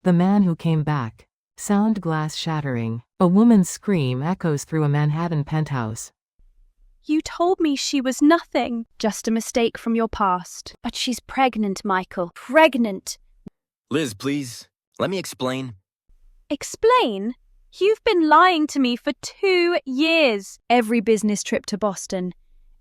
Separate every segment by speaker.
Speaker 1: The man who came back. Sound glass shattering. A woman's scream echoes through a Manhattan penthouse.
Speaker 2: You told me she was nothing. Just a mistake from your past. But she's pregnant, Michael. Pregnant.
Speaker 3: Liz, please. Let me explain.
Speaker 2: Explain? You've been lying to me for 2 years. Every business trip to Boston.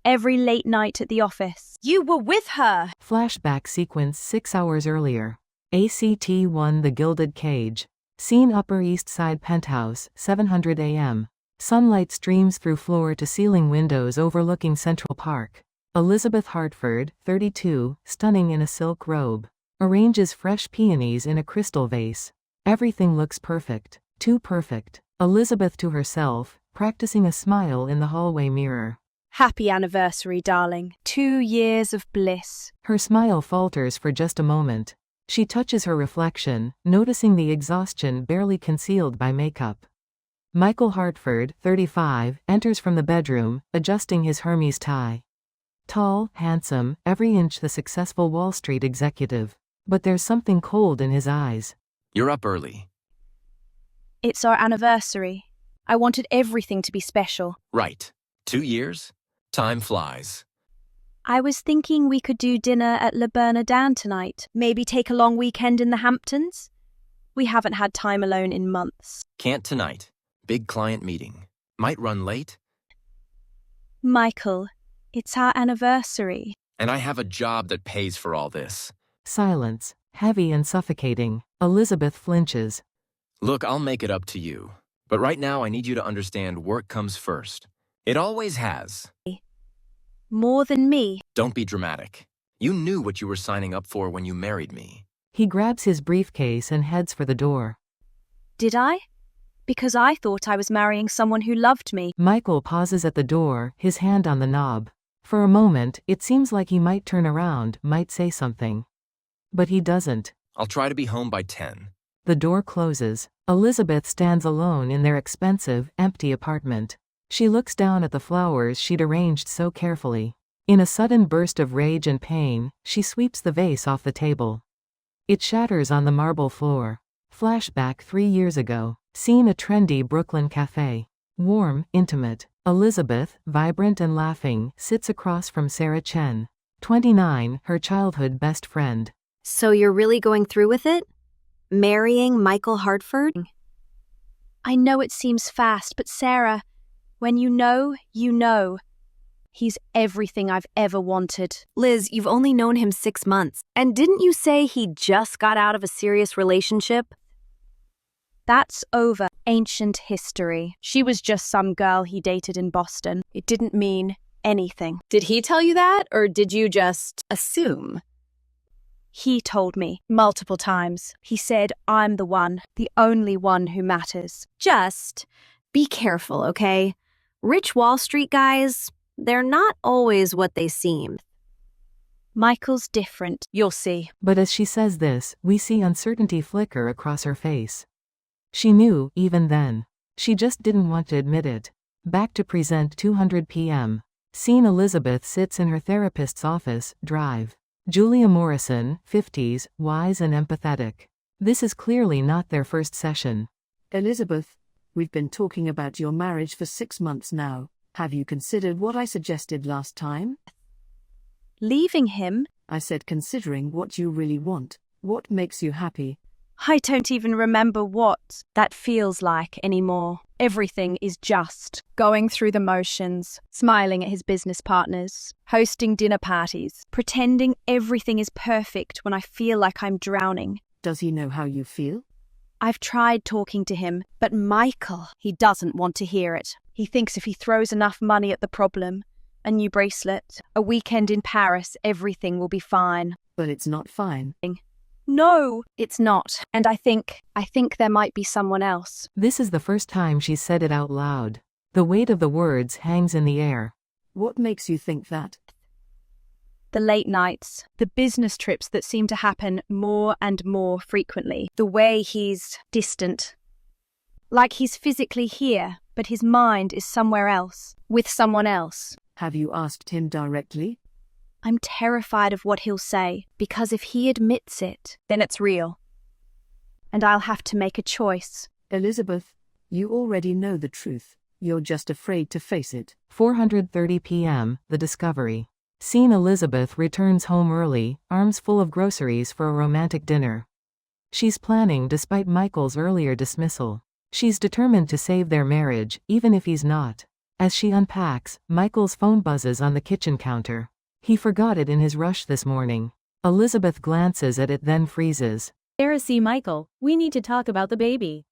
Speaker 2: Every late night at the office. You were with her.
Speaker 1: Flashback sequence 6 hours earlier. ACT-1 The Gilded Cage. Scene Upper East Side penthouse, 700 a.m. Sunlight streams through floor-to-ceiling windows overlooking Central Park. Elizabeth Hartford, 32, stunning in a silk robe, arranges fresh peonies in a crystal vase. Everything looks perfect. Too perfect. Elizabeth to herself, practicing a smile in the hallway mirror.
Speaker 2: Happy anniversary, darling. 2 years of bliss.
Speaker 1: Her smile falters for just a moment. She touches her reflection, noticing the exhaustion barely concealed by makeup. Michael Hartford, 35, enters from the bedroom, adjusting his Hermes tie. Tall, handsome, every inch the successful Wall Street executive. But there's something cold in his eyes.
Speaker 3: You're up early.
Speaker 2: It's our anniversary. I wanted everything to be special.
Speaker 3: Right. 2 years? Time flies.
Speaker 2: I was thinking we could do dinner at Le Bernardin tonight. Maybe take a long weekend in the Hamptons? We haven't had time alone in months.
Speaker 3: Can't tonight. Big client meeting. Might run late.
Speaker 2: Michael, it's our anniversary.
Speaker 3: And I have a job that pays for all this.
Speaker 1: Silence, heavy and suffocating. Elizabeth flinches.
Speaker 3: Look, I'll make it up to you. But right now I need you to understand work comes first. It always has.
Speaker 2: More than me.
Speaker 3: Don't be dramatic. You knew what you were signing up for when you married me.
Speaker 1: He grabs his briefcase and heads for the door.
Speaker 2: Did I? Because I thought I was marrying someone who loved me.
Speaker 1: Michael pauses at the door, his hand on the knob. For a moment, it seems like he might turn around, might say something. But he doesn't.
Speaker 3: I'll try to be home by 10.
Speaker 1: The door closes. Elizabeth stands alone in their expensive, empty apartment. She looks down at the flowers she'd arranged so carefully. In a sudden burst of rage and pain, she sweeps the vase off the table. It shatters on the marble floor. Flashback 3 years ago. Scene a trendy Brooklyn cafe. Warm, intimate. Elizabeth, vibrant and laughing, sits across from Sarah Chen. 29, her childhood best friend.
Speaker 4: So you're really going through with it? Marrying Michael Hartford?
Speaker 2: I know it seems fast, but Sarah, when you know, you know. He's everything I've ever wanted.
Speaker 4: Liz, you've only known him 6 months. And didn't you say he just got out of a serious relationship?
Speaker 2: That's over. Ancient history. She was just some girl he dated in Boston. It didn't mean anything.
Speaker 4: Did he tell you that, or did you just assume?
Speaker 2: He told me multiple times. He said, I'm the one, the only one who matters.
Speaker 4: Just be careful, okay? Rich Wall Street guys, they're not always what they seem.
Speaker 2: Michael's different, you'll see.
Speaker 1: But as she says this, we see uncertainty flicker across her face. She knew, even then. She just didn't want to admit it. Back to present 200 p.m. Scene Elizabeth sits in her therapist's office, drive. Julia Morrison, 50s, wise and empathetic. This is clearly not their first session.
Speaker 5: Elizabeth, we've been talking about your marriage for 6 months now. Have you considered what I suggested last time?
Speaker 2: Leaving him?
Speaker 5: I said considering what you really want. What makes you happy?
Speaker 2: I don't even remember what that feels like anymore. Everything is just going through the motions, smiling at his business partners, hosting dinner parties, pretending everything is perfect when I feel like I'm drowning.
Speaker 5: Does he know how you feel?
Speaker 2: I've tried talking to him, but Michael, he doesn't want to hear it. He thinks if he throws enough money at the problem, a new bracelet, a weekend in Paris, everything will be fine.
Speaker 5: But it's not fine.
Speaker 2: No, it's not. And I think there might be someone else.
Speaker 1: This is the first time she's said it out loud. The weight of the words hangs in the air.
Speaker 5: What makes you think that?
Speaker 2: The late nights, the business trips that seem to happen more and more frequently. The way he's distant. Like he's physically here, but his mind is somewhere else, with someone else.
Speaker 5: Have you asked him directly?
Speaker 2: I'm terrified of what he'll say, because if he admits it, then it's real. and I'll have to make a choice.
Speaker 5: Elizabeth, you already know the truth. You're just afraid to face it.
Speaker 1: 4:30 p.m., The Discovery. Scene: Elizabeth returns home early, arms full of groceries for a romantic dinner. She's planning despite Michael's earlier dismissal. She's determined to save their marriage, even if he's not. As she unpacks, Michael's phone buzzes on the kitchen counter. He forgot it in his rush this morning. Elizabeth glances at it, then freezes.
Speaker 6: Sarah, see Michael, we need to talk about the baby.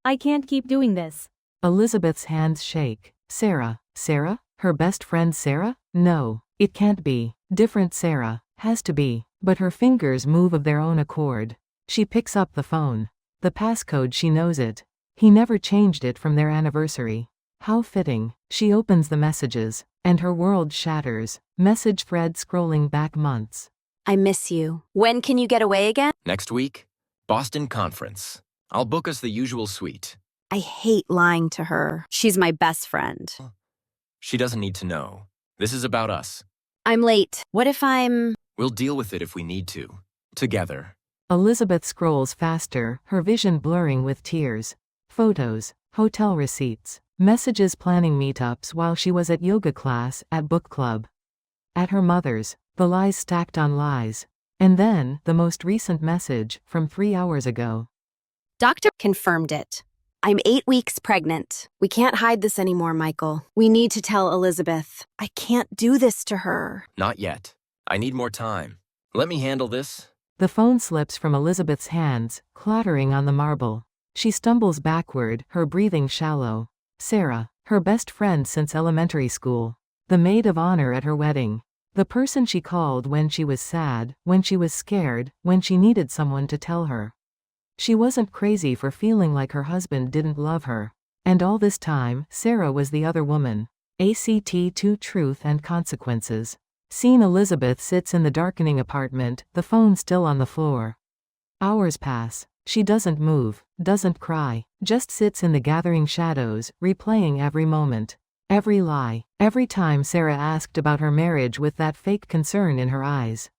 Speaker 6: I can't keep doing this.
Speaker 1: Elizabeth's hands shake. Sarah? Sarah? Her best friend Sarah? No, it can't be. Different Sarah. Has to be. But her fingers move of their own accord. She picks up the phone. The passcode, she knows it. He never changed it from their anniversary. How fitting. She opens the messages, and her world shatters. Message thread scrolling back months.
Speaker 4: I miss you. When can you get away again?
Speaker 3: Next week, Boston Conference. I'll book us the usual suite.
Speaker 4: I hate lying to her. She's my best friend.
Speaker 3: She doesn't need to know. This is about us.
Speaker 4: I'm late. What if I'm...
Speaker 3: We'll deal with it if we need to. Together.
Speaker 1: Elizabeth scrolls faster, her vision blurring with tears. Photos, hotel receipts, messages planning meetups while she was at yoga class, at book club. At her mother's, the lies stacked on lies. And then, the most recent message, from 3 hours ago.
Speaker 4: Doctor confirmed it. I'm 8 weeks pregnant. We can't hide this anymore, Michael. We need to tell Elizabeth. I can't do this to her.
Speaker 3: Not yet. I need more time. Let me handle this.
Speaker 1: The phone slips from Elizabeth's hands, clattering on the marble. She stumbles backward, her breathing shallow. Sarah, her best friend since elementary school. The maid of honor at her wedding. The person she called when she was sad, when she was scared, when she needed someone to tell her. She wasn't crazy for feeling like her husband didn't love her. And all this time, Sarah was the other woman. Act 2 Truth and Consequences. Scene: Elizabeth sits in the darkening apartment, the phone still on the floor. Hours pass. She doesn't move, doesn't cry, just sits in the gathering shadows, replaying every moment. Every lie. Every time Sarah asked about her marriage with that fake concern in her eyes.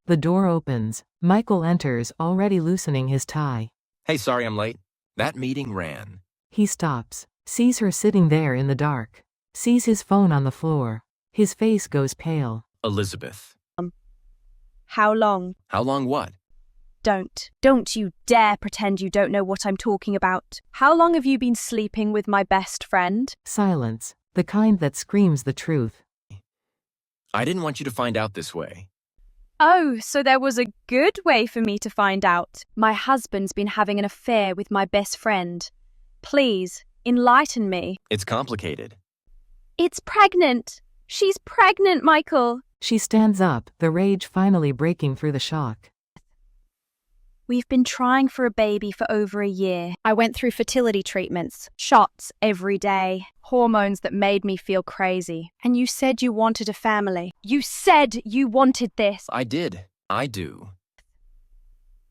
Speaker 1: The door opens. Michael enters, already loosening his tie.
Speaker 3: Hey, sorry I'm late. That meeting ran.
Speaker 1: He stops, sees her sitting there in the dark, sees his phone on the floor. His face goes pale.
Speaker 3: Elizabeth.
Speaker 2: How long?
Speaker 3: How long what?
Speaker 2: Don't you dare pretend you don't know what I'm talking about. How long have you been sleeping with my best friend?
Speaker 1: Silence, the kind that screams the truth.
Speaker 3: I didn't want you to find out this way.
Speaker 2: Oh, so there was a good way for me to find out. My husband's been having an affair with my best friend. Please, enlighten me.
Speaker 3: It's complicated.
Speaker 2: It's pregnant. She's pregnant, Michael.
Speaker 1: She stands up, the rage finally breaking through the shock.
Speaker 2: We've been trying for a baby for over a year. I went through fertility treatments, shots every day, hormones that made me feel crazy. And you said you wanted a family. You said you wanted this.
Speaker 3: I did. I do.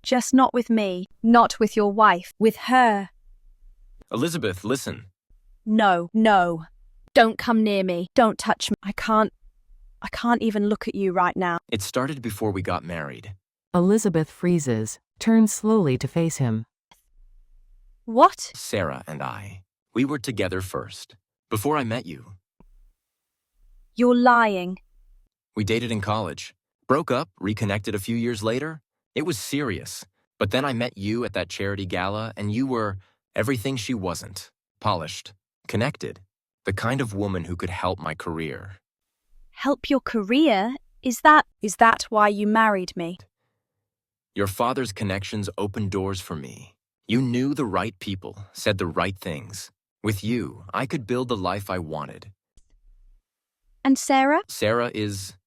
Speaker 2: Just not with me. Not with your wife. With her.
Speaker 3: Elizabeth, listen.
Speaker 2: No. Don't come near me. Don't touch me. I can't even look at you right now.
Speaker 3: It started before we got married.
Speaker 1: Elizabeth freezes, turns slowly to face him.
Speaker 2: What?
Speaker 3: Sarah and I. We were together first. Before I met you.
Speaker 2: You're lying.
Speaker 3: We dated in college. Broke up, reconnected a few years later. It was serious. But then I met you at that charity gala, and you were everything she wasn't. Polished. Connected. The kind of woman who could help my career.
Speaker 2: Help your career? Is that why you married me?
Speaker 3: Your father's connections opened doors for me. You knew the right people, said the right things. With you, I could build the life I wanted.
Speaker 2: And Sarah?
Speaker 3: Sarah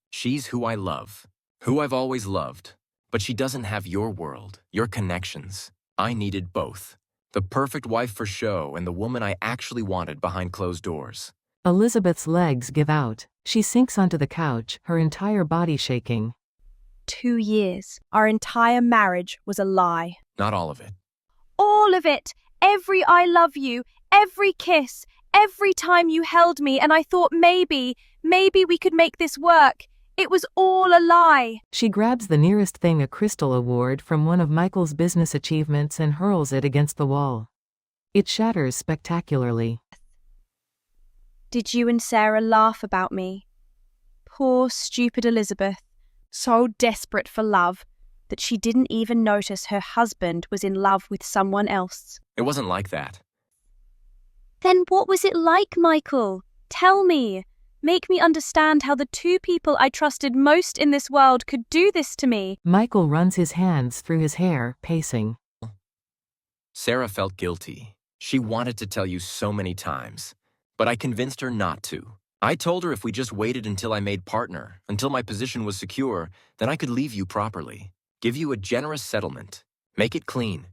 Speaker 3: she's who I love, who I've always loved. But she doesn't have your world, your connections. I needed both. The perfect wife for show and the woman I actually wanted behind closed doors.
Speaker 1: Elizabeth's legs give out. She sinks onto the couch, her entire body shaking.
Speaker 2: 2 years. Our entire marriage was a lie.
Speaker 3: Not all of it.
Speaker 2: All of it. Every I love you, every kiss, every time you held me, and I thought maybe we could make this work. It was all a lie.
Speaker 1: She grabs the nearest thing, a crystal award from one of Michael's business achievements, and hurls it against the wall. It shatters spectacularly.
Speaker 2: Did you and Sarah laugh about me? Poor, stupid Elizabeth, so desperate for love that she didn't even notice her husband was in love with someone else.
Speaker 3: It wasn't like that.
Speaker 2: Then what was it like, Michael? Tell me. Make me understand how the two people I trusted most in this world could do this to me.
Speaker 1: Michael runs his hands through his hair, pacing.
Speaker 3: Sarah felt guilty. She wanted to tell you so many times, but I convinced her not to. I told her if we just waited until I made partner, until my position was secure, then I could leave you properly. Give you a generous settlement. Make it clean.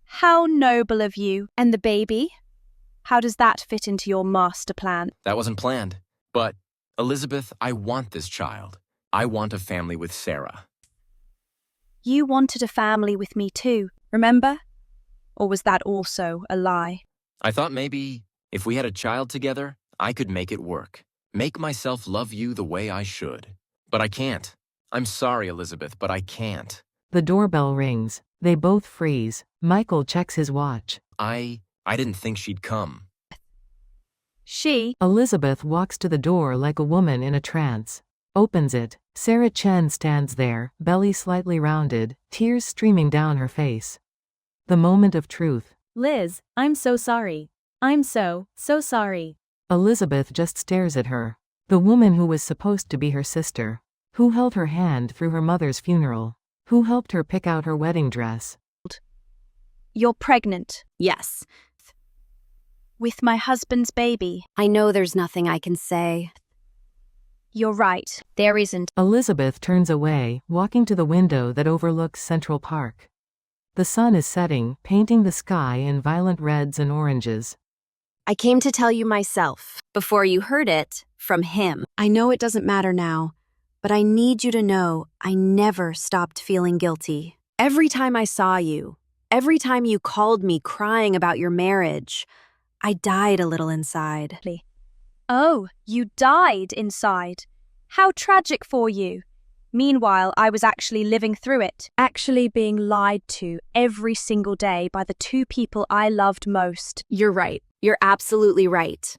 Speaker 2: How noble of you. And the baby? How does that fit into your master plan?
Speaker 3: That wasn't planned. But, Elizabeth, I want this child. I want a family with Sarah.
Speaker 2: You wanted a family with me too, remember? Or was that also a lie?
Speaker 3: I thought maybe, if we had a child together, I could make it work. Make myself love you the way I should. But I can't. I'm sorry, Elizabeth, but I can't.
Speaker 1: The doorbell rings. They both freeze. Michael checks his watch.
Speaker 3: I didn't think she'd come.
Speaker 1: Elizabeth walks to the door like a woman in a trance. Opens it. Sarah Chen stands there, belly slightly rounded, tears streaming down her face. The moment of truth.
Speaker 6: Liz, I'm so sorry. I'm so sorry.
Speaker 1: Elizabeth just stares at her. The woman who was supposed to be her sister. Who held her hand through her mother's funeral. Who helped her pick out her wedding dress.
Speaker 2: You're pregnant.
Speaker 4: Yes.
Speaker 2: With my husband's baby.
Speaker 4: I know there's nothing I can say.
Speaker 2: You're right. There isn't.
Speaker 1: Elizabeth turns away, walking to the window that overlooks Central Park. The sun is setting, painting the sky in violent reds and oranges.
Speaker 4: I came to tell you myself, before you heard it, from him. I know it doesn't matter now, but I need you to know I never stopped feeling guilty. Every time I saw you, every time you called me crying about your marriage, I died a little inside.
Speaker 2: Oh, you died inside. How tragic for you. Meanwhile, I was actually living through it, actually being lied to every single day by the two people I loved most.
Speaker 4: You're right. You're absolutely right.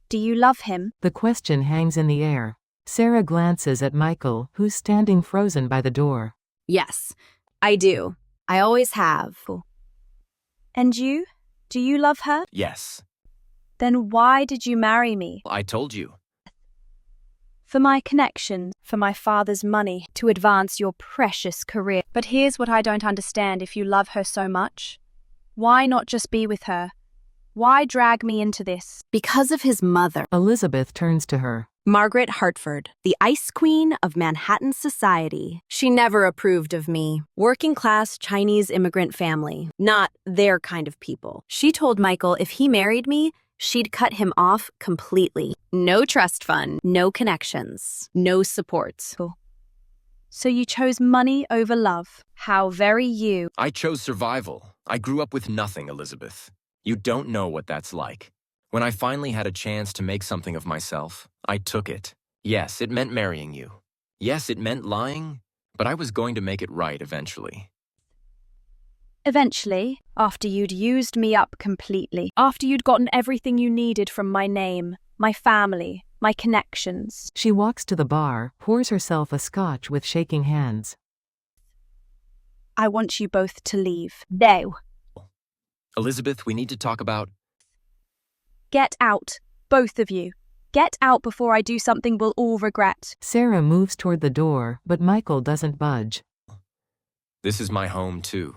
Speaker 2: Do you love him?
Speaker 1: The question hangs in the air. Sarah glances at Michael, who's standing frozen by the door.
Speaker 4: Yes, I do. I always have.
Speaker 2: And you? Do you love her?
Speaker 3: Yes.
Speaker 2: Then why did you marry me?
Speaker 3: I told you.
Speaker 2: For my connections, for my father's money, to advance your precious career. But here's what I don't understand. If you love her so much, why not just be with her? Why drag me into this?
Speaker 4: Because of his mother.
Speaker 1: Elizabeth turns to her.
Speaker 4: Margaret Hartford, the ice queen of Manhattan society. She never approved of me. Working class Chinese immigrant family. Not their kind of people. She told Michael if he married me, she'd cut him off completely. No trust fund, no connections, no support.
Speaker 2: So you chose money over love. How very you.
Speaker 3: I chose survival. I grew up with nothing, Elizabeth. You don't know what that's like. When I finally had a chance to make something of myself, I took it. Yes, it meant marrying you. Yes, it meant lying, but I was going to make it right eventually.
Speaker 2: Eventually, after you'd used me up completely, after you'd gotten everything you needed from my name, my family, my connections.
Speaker 1: She walks to the bar, pours herself a scotch with shaking hands.
Speaker 2: I want you both to leave. No.
Speaker 3: Elizabeth, we need to talk about...
Speaker 2: Get out, both of you. Get out before I do something we'll all regret.
Speaker 1: Sarah moves toward the door, but Michael doesn't budge.
Speaker 3: This is my home, too.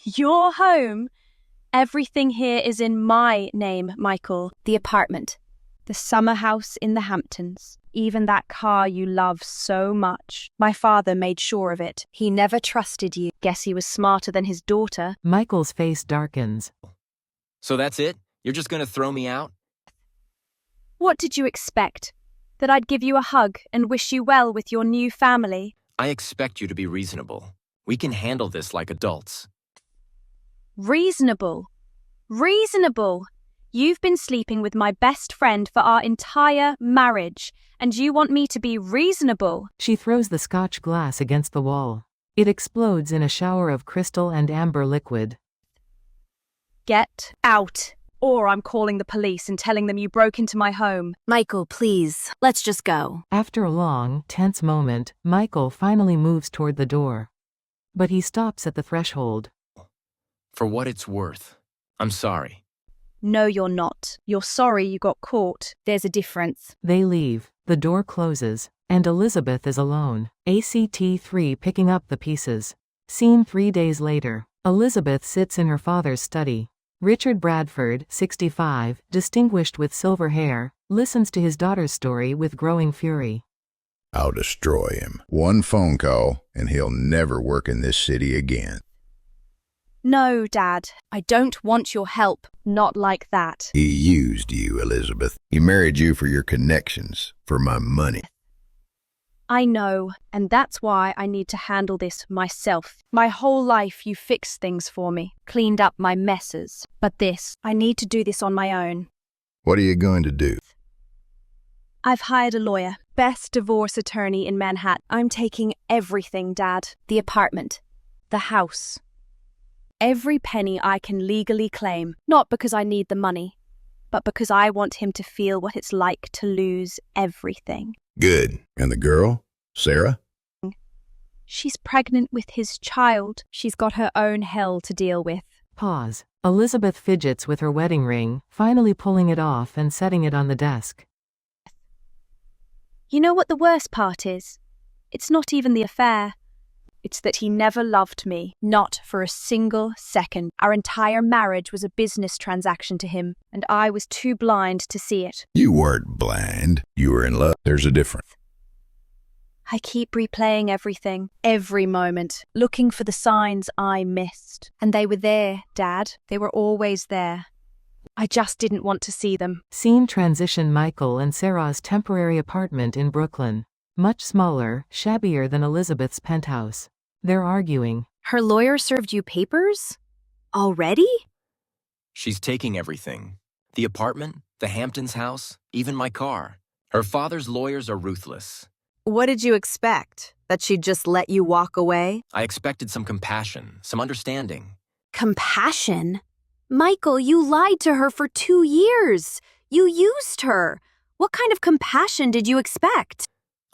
Speaker 2: Your home? Everything here is in my name, Michael. The apartment, the summer house in the Hamptons, even that car you love so much. My father made sure of it. He never trusted you. Guess he was smarter than his daughter.
Speaker 1: Michael's face darkens.
Speaker 3: So that's it? You're just gonna throw me out?
Speaker 2: What did you expect? That I'd give you a hug and wish you well with your new family?
Speaker 3: I expect you to be reasonable. We can handle this like adults.
Speaker 2: Reasonable. Reasonable. You've been sleeping with my best friend for our entire marriage, and you want me to be reasonable.
Speaker 1: She throws the Scotch glass against the wall. It explodes in a shower of crystal and amber liquid.
Speaker 2: Get out, or I'm calling the police and telling them you broke into my home.
Speaker 4: Michael, please, let's just go.
Speaker 1: After a long, tense moment, Michael finally moves toward the door. But he stops at the threshold.
Speaker 3: For what it's worth, I'm sorry.
Speaker 2: No, you're not. You're sorry you got caught. There's a difference.
Speaker 1: They leave, the door closes, and Elizabeth is alone. ACT3 picking up the pieces. Scene 3 days later. Elizabeth sits in her father's study. Richard Bradford, 65, distinguished with silver hair, listens to his daughter's story with growing fury.
Speaker 7: I'll destroy him. One phone call, and he'll never work in this city again.
Speaker 2: No, Dad. I don't want your help. Not like that.
Speaker 7: He used you, Elizabeth. He married you for your connections, for my money.
Speaker 2: I know, and that's why I need to handle this myself. My whole life you fixed things for me, cleaned up my messes. But this, I need to do this on my own.
Speaker 7: What are you going to do?
Speaker 2: I've hired a lawyer, best divorce attorney in Manhattan. I'm taking everything, Dad. The apartment, the house. Every penny I can legally claim, not because I need the money, but because I want him to feel what it's like to lose everything.
Speaker 7: Good. And the girl? Sarah?
Speaker 2: She's pregnant with his child. She's got her own hell to deal with.
Speaker 1: Pause. Elizabeth fidgets with her wedding ring, finally pulling it off and setting it on the desk.
Speaker 2: You know what the worst part is? It's not even the affair. It's that he never loved me, not for a single second. Our entire marriage was a business transaction to him, and I was too blind to see it.
Speaker 7: You weren't blind. You were in love. There's a difference.
Speaker 2: I keep replaying everything, every moment, looking for the signs I missed. And they were there, Dad. They were always there. I just didn't want to see them.
Speaker 1: Scene transition. Michael and Sarah's temporary apartment in Brooklyn. Much smaller, shabbier than Elizabeth's penthouse. They're arguing.
Speaker 4: Her lawyer served you papers? Already?
Speaker 3: She's taking everything. The apartment, the Hamptons house, even my car. Her father's lawyers are ruthless.
Speaker 4: What did you expect? That she'd just let you walk away?
Speaker 3: I expected some compassion, some understanding.
Speaker 4: Compassion? Michael, you lied to her for 2 years. You used her. What kind of compassion did you expect?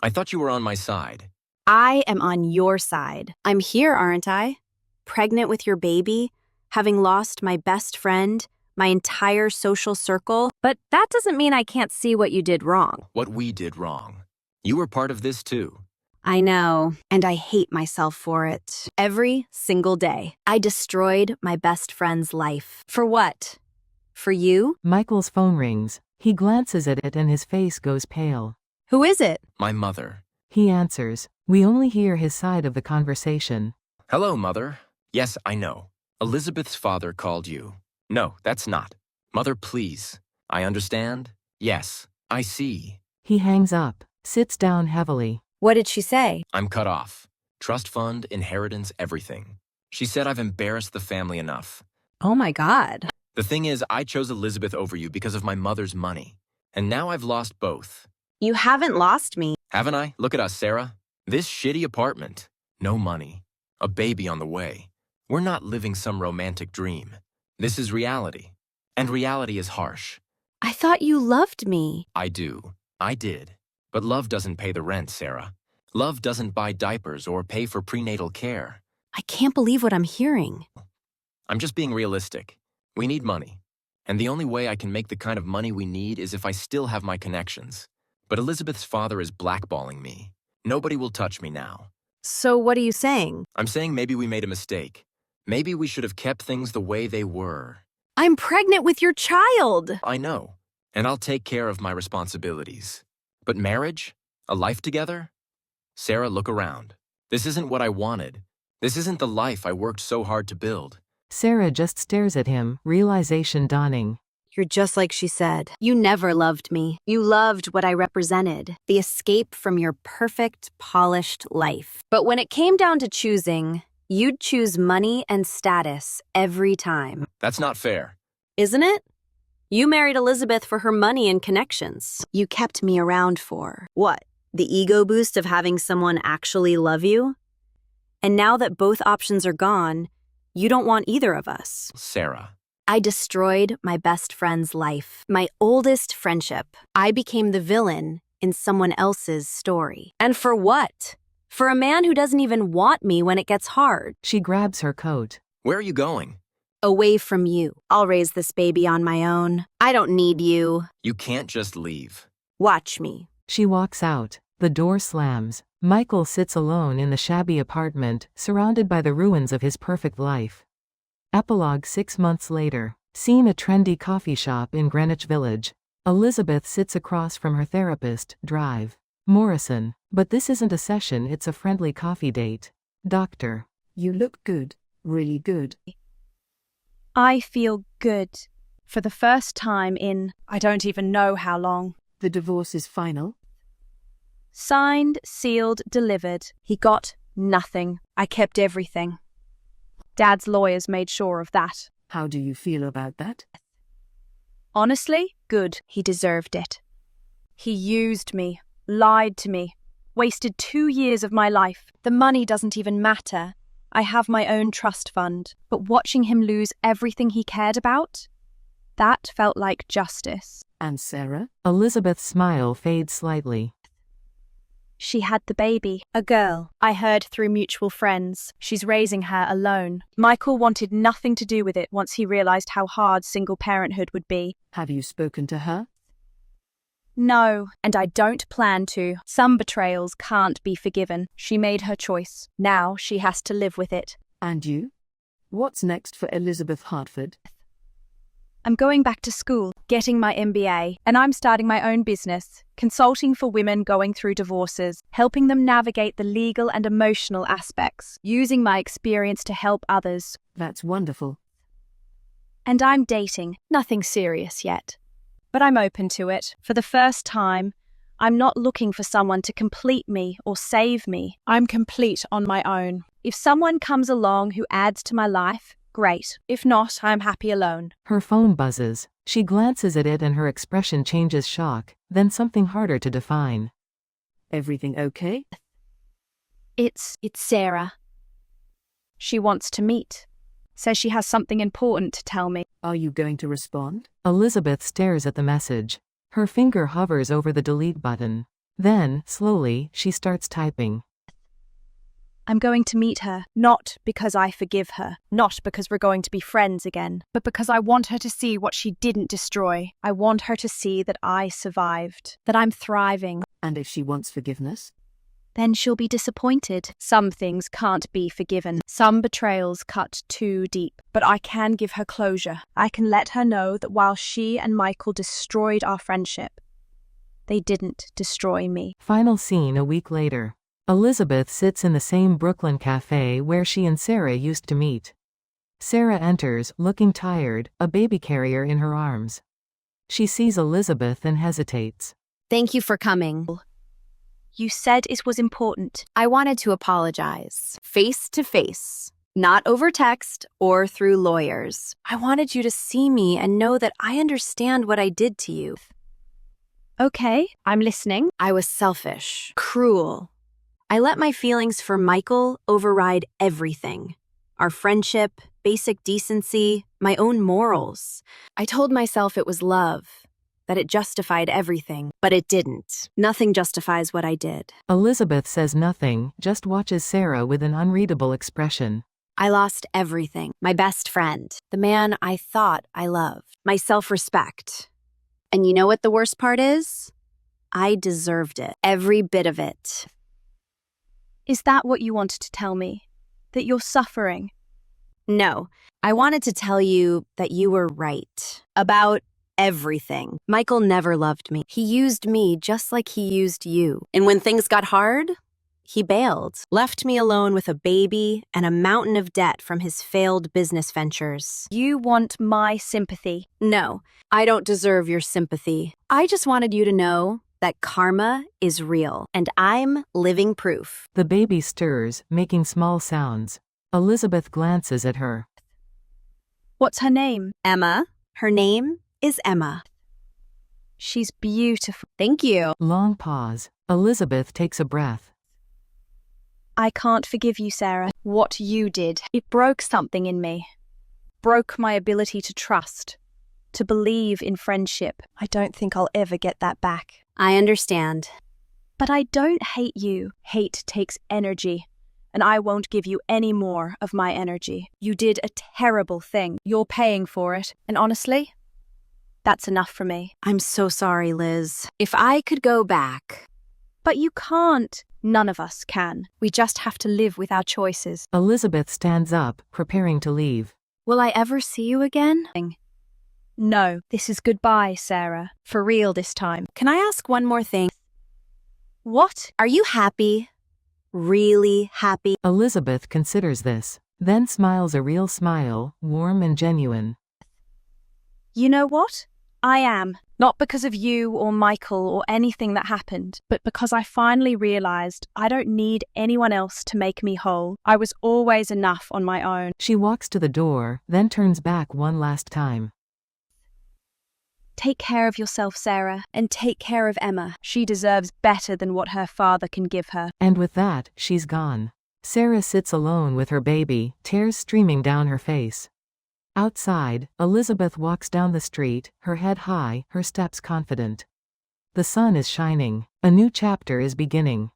Speaker 3: I thought you were on my side.
Speaker 4: I am on your side. I'm here, aren't I? Pregnant with your baby, having lost my best friend, my entire social circle. But that doesn't mean I can't see what you did wrong.
Speaker 3: What we did wrong. You were part of this too.
Speaker 4: I know, and I hate myself for it. Every single day, I destroyed my best friend's life. For what? For you?
Speaker 1: Michael's phone rings. He glances at it and his face goes pale.
Speaker 4: Who is it?
Speaker 3: My mother.
Speaker 1: He answers. We only hear his side of the conversation.
Speaker 3: Hello, Mother. Yes, I know. Elizabeth's father called you. No, that's not. Mother, please. I understand. Yes, I see.
Speaker 1: He hangs up, sits down heavily.
Speaker 4: What did she say?
Speaker 3: I'm cut off. Trust fund, inheritance, everything. She said I've embarrassed the family enough.
Speaker 4: Oh my God.
Speaker 3: The thing is, I chose Elizabeth over you because of my mother's money. And now I've lost both.
Speaker 4: You haven't lost me.
Speaker 3: Haven't I? Look at us, Sarah. This shitty apartment. No money. A baby on the way. We're not living some romantic dream. This is reality. And reality is harsh.
Speaker 4: I thought you loved me.
Speaker 3: I do. I did. But love doesn't pay the rent, Sarah. Love doesn't buy diapers or pay for prenatal care.
Speaker 4: I can't believe what I'm hearing.
Speaker 3: I'm just being realistic. We need money. And the only way I can make the kind of money we need is if I still have my connections. But Elizabeth's father is blackballing me. Nobody will touch me now.
Speaker 4: So what are you saying?
Speaker 3: I'm saying maybe we made a mistake. Maybe we should have kept things the way they were.
Speaker 4: I'm pregnant with your child.
Speaker 3: I know. And I'll take care of my responsibilities. But marriage? A life together? Sarah, look around. This isn't what I wanted. This isn't the life I worked so hard to build.
Speaker 1: Sarah just stares at him, realization dawning.
Speaker 4: You're just like she said. You never loved me. You loved what I represented, the escape from your perfect, polished life. But when it came down to choosing, you'd choose money and status every time.
Speaker 3: That's not fair.
Speaker 4: Isn't it? You married Elizabeth for her money and connections. You kept me around for what? The ego boost of having someone actually love you? And now that both options are gone, you don't want either of us.
Speaker 3: Sarah.
Speaker 4: I destroyed my best friend's life, my oldest friendship. I became the villain in someone else's story. And for what? For a man who doesn't even want me when it gets hard.
Speaker 1: She grabs her coat.
Speaker 3: Where are you going?
Speaker 4: Away from you. I'll raise this baby on my own. I don't need you.
Speaker 3: You can't just leave.
Speaker 4: Watch me.
Speaker 1: She walks out. The door slams. Michael sits alone in the shabby apartment, surrounded by the ruins of his perfect life. Epilogue 6 months later. Scene: a trendy coffee shop in Greenwich Village. Elizabeth sits across from her therapist, Drive. Morrison. But this isn't a session, it's a friendly coffee date. Doctor.
Speaker 5: You look good, really good.
Speaker 2: I feel good. For the first time in, I don't even know how long.
Speaker 5: The divorce is final?
Speaker 2: Signed, sealed, delivered. He got nothing. I kept everything. Dad's lawyers made sure of that.
Speaker 5: How do you feel about that?
Speaker 2: Honestly, good. He deserved it. He used me, lied to me, wasted 2 years of my life. The money doesn't even matter. I have my own trust fund. But watching him lose everything he cared about, that felt like justice.
Speaker 5: And Sarah?
Speaker 1: Elizabeth's smile fades slightly.
Speaker 2: She had the baby, a girl. I heard through mutual friends. She's raising her alone. Michael wanted nothing to do with it once he realized how hard single parenthood would be.
Speaker 5: Have you spoken to her?
Speaker 2: No, and I don't plan to. Some betrayals can't be forgiven. She made her choice. Now she has to live with it.
Speaker 5: And you? What's next for Elizabeth Hartford?
Speaker 2: I'm going back to school, getting my MBA, and I'm starting my own business, consulting for women going through divorces, helping them navigate the legal and emotional aspects, using my experience to help others.
Speaker 5: That's wonderful.
Speaker 2: And I'm dating. Nothing serious yet. But I'm open to it. For the first time, I'm not looking for someone to complete me or save me. I'm complete on my own. If someone comes along who adds to my life, great. If not, I'm happy alone.
Speaker 1: Her phone buzzes. She glances at it and her expression changes: shock, then something harder to define.
Speaker 5: Everything okay?
Speaker 2: It's Sarah. She wants to meet. Says she has something important to tell me.
Speaker 5: Are you going to respond?
Speaker 1: Elizabeth stares at the message. Her finger hovers over the delete button. Then, slowly, she starts typing.
Speaker 2: I'm going to meet her, not because I forgive her, not because we're going to be friends again, but because I want her to see what she didn't destroy. I want her to see that I survived, that I'm thriving.
Speaker 5: And if she wants forgiveness?
Speaker 2: Then she'll be disappointed. Some things can't be forgiven. Some betrayals cut too deep. But I can give her closure. I can let her know that while she and Michael destroyed our friendship, they didn't destroy me.
Speaker 1: Final scene: a week later. Elizabeth sits in the same Brooklyn cafe where she and Sarah used to meet. Sarah enters, looking tired, a baby carrier in her arms. She sees Elizabeth and hesitates.
Speaker 4: Thank you for coming.
Speaker 2: You said it was important.
Speaker 4: I wanted to apologize, face to face, not over text or through lawyers. I wanted you to see me and know that I understand what I did to you.
Speaker 2: Okay, I'm listening.
Speaker 4: I was selfish, cruel. I let my feelings for Michael override everything. Our friendship, basic decency, my own morals. I told myself it was love, that it justified everything, but it didn't. Nothing justifies what I did.
Speaker 1: Elizabeth says nothing, just watches Sarah with an unreadable expression.
Speaker 4: I lost everything. My best friend, the man I thought I loved, my self-respect. And you know what the worst part is? I deserved it. Every bit of it.
Speaker 2: Is that what you wanted to tell me? That you're suffering?
Speaker 4: No, I wanted to tell you that you were right. About everything. Michael never loved me. He used me just like he used you. And when things got hard, he bailed. Left me alone with a baby and a mountain of debt from his failed business ventures.
Speaker 2: You want my sympathy?
Speaker 4: No, I don't deserve your sympathy. I just wanted you to know that karma is real, and I'm living proof.
Speaker 1: The baby stirs, making small sounds. Elizabeth glances at her.
Speaker 2: What's her name?
Speaker 4: Emma. Her name is Emma.
Speaker 2: She's beautiful.
Speaker 4: Thank you.
Speaker 1: Long pause. Elizabeth takes a breath.
Speaker 2: I can't forgive you, Sarah. What you did, it broke something in me. Broke my ability to trust, to believe in friendship. I don't think I'll ever get that back.
Speaker 4: I understand.
Speaker 2: But I don't hate you. Hate takes energy, and I won't give you any more of my energy. You did a terrible thing. You're paying for it. And honestly, that's enough for me.
Speaker 4: I'm so sorry, Liz. If I could go back.
Speaker 2: But you can't. None of us can. We just have to live with our choices.
Speaker 1: Elizabeth stands up, preparing to leave.
Speaker 4: Will I ever see you again?
Speaker 2: No, this is goodbye, Sarah. For real this time.
Speaker 4: Can I ask one more thing?
Speaker 2: What?
Speaker 4: Are you happy? Really happy?
Speaker 1: Elizabeth considers this, then smiles a real smile, warm and genuine.
Speaker 2: You know what? I am. Not because of you or Michael or anything that happened, but because I finally realized I don't need anyone else to make me whole. I was always enough on my own.
Speaker 1: She walks to the door, then turns back one last time.
Speaker 2: Take care of yourself, Sarah, and take care of Emma. She deserves better than what her father can give her.
Speaker 1: And with that, she's gone. Sarah sits alone with her baby, tears streaming down her face. Outside, Elizabeth walks down the street, her head high, her steps confident. The sun is shining. A new chapter is beginning.